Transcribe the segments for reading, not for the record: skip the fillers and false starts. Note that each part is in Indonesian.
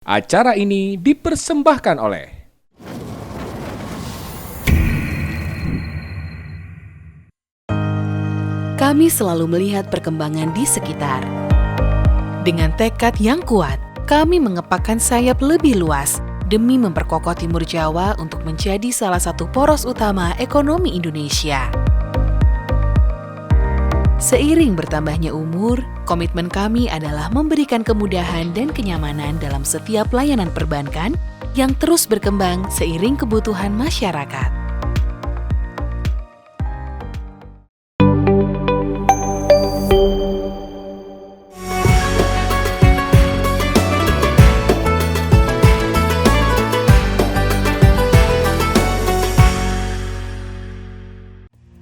Acara ini dipersembahkan oleh Kami selalu melihat perkembangan di sekitar. Dengan tekad yang kuat, kami mengepakkan sayap lebih luas demi memperkokoh Timur Jawa untuk menjadi salah satu poros utama ekonomi Indonesia. Seiring bertambahnya umur, komitmen kami adalah memberikan kemudahan dan kenyamanan dalam setiap layanan perbankan yang terus berkembang seiring kebutuhan masyarakat.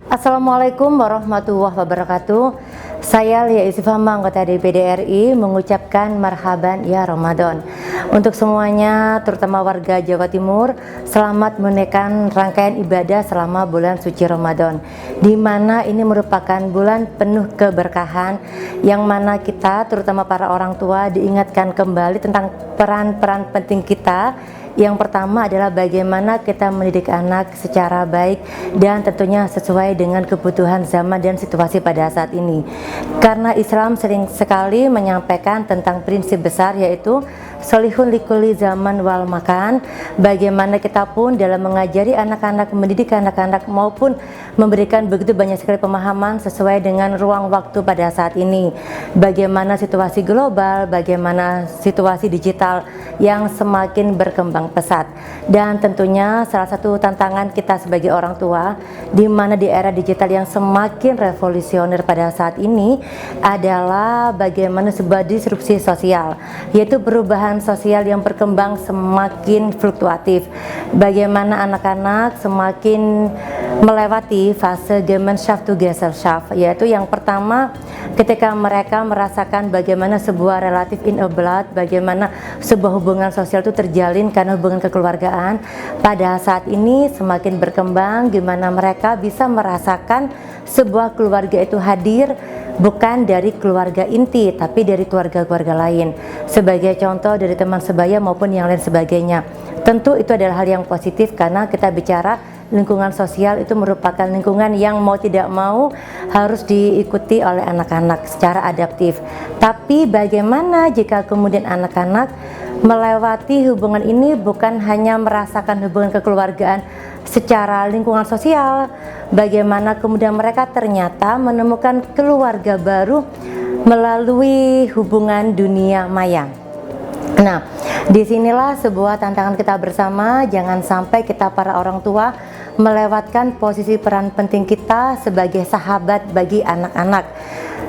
Assalamualaikum warahmatullahi wabarakatuh. Saya Lia Isifama, anggota DPD RI, mengucapkan marhaban ya Ramadan. Untuk semuanya, terutama warga Jawa Timur, selamat menunaikan rangkaian ibadah selama bulan suci Ramadan, di mana ini merupakan bulan penuh keberkahan, yang mana kita, terutama para orang tua, diingatkan kembali tentang peran-peran penting kita. Yang pertama adalah bagaimana kita mendidik anak secara baik dan tentunya sesuai dengan kebutuhan zaman dan situasi pada saat ini. Karena Islam sering sekali menyampaikan tentang prinsip besar, yaitu solihun likuli zaman wal makan. Bagaimana kita pun dalam mengajari anak-anak, mendidik anak-anak maupun memberikan begitu banyak sekali pemahaman sesuai dengan ruang waktu pada saat ini. Bagaimana situasi global, bagaimana situasi digital yang semakin berkembang pesat, dan tentunya salah satu tantangan kita sebagai orang tua di mana di era digital yang semakin revolusioner pada saat ini adalah bagaimana sebuah disrupsi sosial, yaitu perubahan sosial yang berkembang semakin fluktuatif. Bagaimana anak-anak semakin melewati fase Gemeinschaft to Gesellschaft, yaitu yang pertama ketika mereka merasakan bagaimana sebuah relatif in a blood, bagaimana sebuah hubungan sosial itu terjalin karena hubungan kekeluargaan. Pada saat ini semakin berkembang, gimana mereka bisa merasakan sebuah keluarga itu hadir bukan dari keluarga inti, tapi dari keluarga-keluarga lain. Sebagai contoh dari teman sebaya maupun yang lain sebagainya. Tentu itu adalah hal yang positif karena kita bicara lingkungan sosial itu merupakan lingkungan yang mau tidak mau harus diikuti oleh anak-anak secara adaptif. Tapi bagaimana jika kemudian anak-anak melewati hubungan ini bukan hanya merasakan hubungan kekeluargaan secara lingkungan sosial, bagaimana kemudian mereka ternyata menemukan keluarga baru melalui hubungan dunia maya. Nah, disinilah sebuah tantangan kita bersama, jangan sampai kita para orang tua melewatkan posisi peran penting kita sebagai sahabat bagi anak-anak.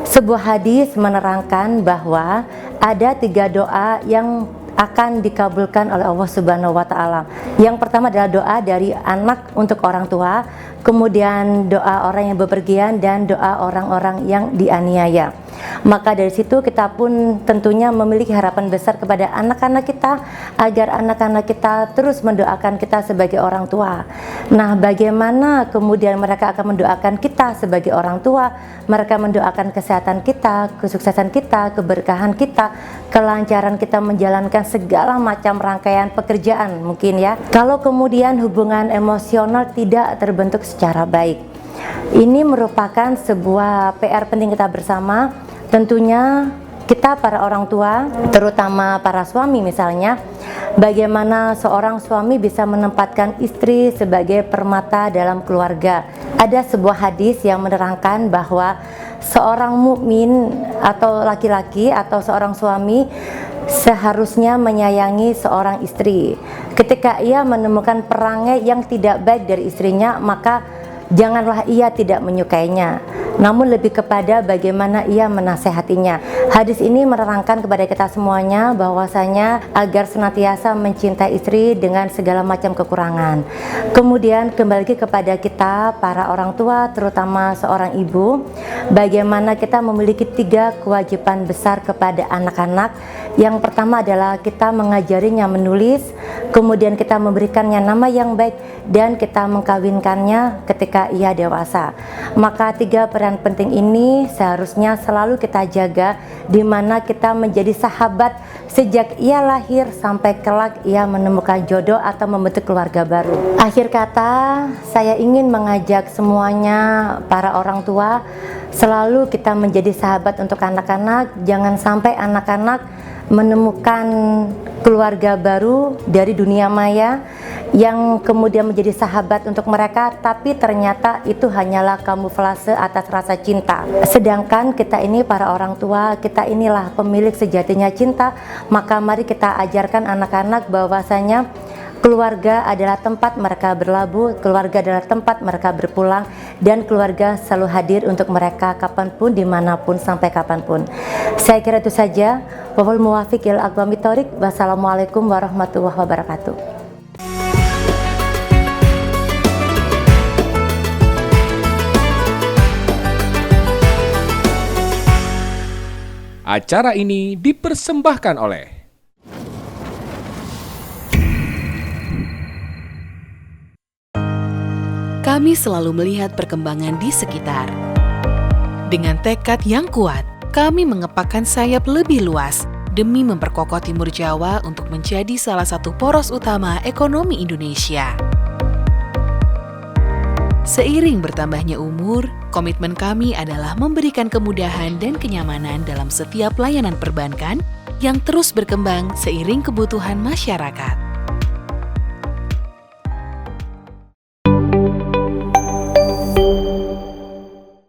Sebuah hadis menerangkan bahwa ada 3 doa yang akan dikabulkan oleh Allah Subhanahu wa Ta'ala. Yang pertama adalah doa dari anak untuk orang tua, kemudian doa orang yang bepergian, dan doa orang-orang yang dianiaya. Maka dari situ kita pun tentunya memiliki harapan besar kepada anak-anak kita agar anak-anak kita terus mendoakan kita sebagai orang tua. Nah, bagaimana kemudian mereka akan mendoakan kita sebagai orang tua? Mereka mendoakan kesehatan kita, kesuksesan kita, keberkahan kita, kelancaran kita menjalankan segala macam rangkaian pekerjaan mungkin ya. Kalau kemudian hubungan emosional tidak terbentuk secara baik, ini merupakan sebuah PR penting kita bersama. Tentunya kita para orang tua, terutama para suami misalnya, bagaimana seorang suami bisa menempatkan istri sebagai permata dalam keluarga. Ada sebuah hadis yang menerangkan bahwa seorang mukmin atau laki-laki atau seorang suami seharusnya menyayangi seorang istri. Ketika ia menemukan perangai yang tidak baik dari istrinya, maka janganlah ia tidak menyukainya, namun lebih kepada bagaimana ia menasehatinya. Hadis ini menerangkan kepada kita semuanya bahwasanya agar senantiasa mencintai istri dengan segala macam kekurangan. Kemudian kembali lagi kepada kita para orang tua, terutama seorang ibu, bagaimana kita memiliki 3 kewajiban besar kepada anak-anak. Yang pertama adalah kita mengajarinya menulis, kemudian kita memberikannya nama yang baik, dan kita mengkawinkannya ketika ia dewasa. Maka 3 peran penting ini seharusnya selalu kita jaga, di mana kita menjadi sahabat sejak ia lahir sampai kelak ia menemukan jodoh atau membentuk keluarga baru. Akhir kata, saya ingin mengajak semuanya para orang tua, selalu kita menjadi sahabat untuk anak-anak. Jangan sampai anak-anak menemukan keluarga baru dari dunia maya yang kemudian menjadi sahabat untuk mereka, tapi ternyata itu hanyalah kamuflase atas rasa cinta. Sedangkan kita ini para orang tua, kita inilah pemilik sejatinya cinta. Maka mari kita ajarkan anak-anak bahwasanya keluarga adalah tempat mereka berlabuh, keluarga adalah tempat mereka berpulang, dan keluarga selalu hadir untuk mereka kapanpun, dimanapun, sampai kapanpun. Saya kira itu saja. Wal muwafiq ila aqwamit thoriq. Wassalamualaikum warahmatullahi wabarakatuh. Acara ini dipersembahkan oleh Kami selalu melihat perkembangan di sekitar. Dengan tekad yang kuat, kami mengepakkan sayap lebih luas demi memperkokoh Timur Jawa untuk menjadi salah satu poros utama ekonomi Indonesia. Seiring bertambahnya umur, komitmen kami adalah memberikan kemudahan dan kenyamanan dalam setiap layanan perbankan yang terus berkembang seiring kebutuhan masyarakat.